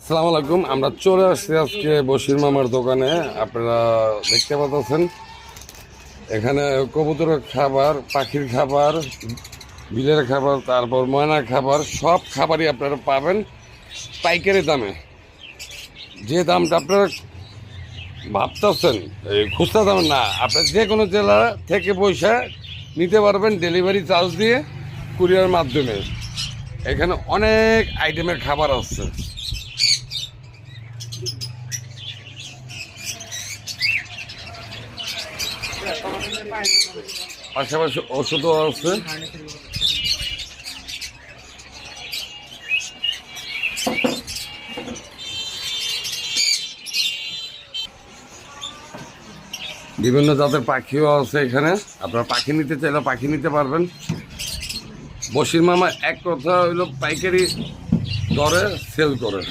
আসসালামু আলাইকুম। আমরা চলে আসছি আজকে বশির মামার দোকানে। আপনারা দেখতে পাচ্ছেন এখানে কবুতরের খাবার, পাখির খাবার, বিলের খাবার, তারপর ময়নার খাবার, সব খাবারই আপনারা পাবেন পাইকারি দামে। যে দামটা আপনারা ভাবতেছেন এই খুচরা দাম না, আপনার যে কোনো জেলা থেকে পয়সা নিতে পারবেন ডেলিভারি চার্জ দিয়ে, কুরিয়ার মাধ্যমে। এখানে অনেক আইটেমের খাবার আছে। পাশাপাশি ওষুধও আছে। বিভিন্ন জাতের পাখিও আছে এখানে। আপনারা পাখি নিতে চাইলে পাখি নিতে পারবেন। বশির মামা এক কথা হইল পাইকারি দরে সেল করে।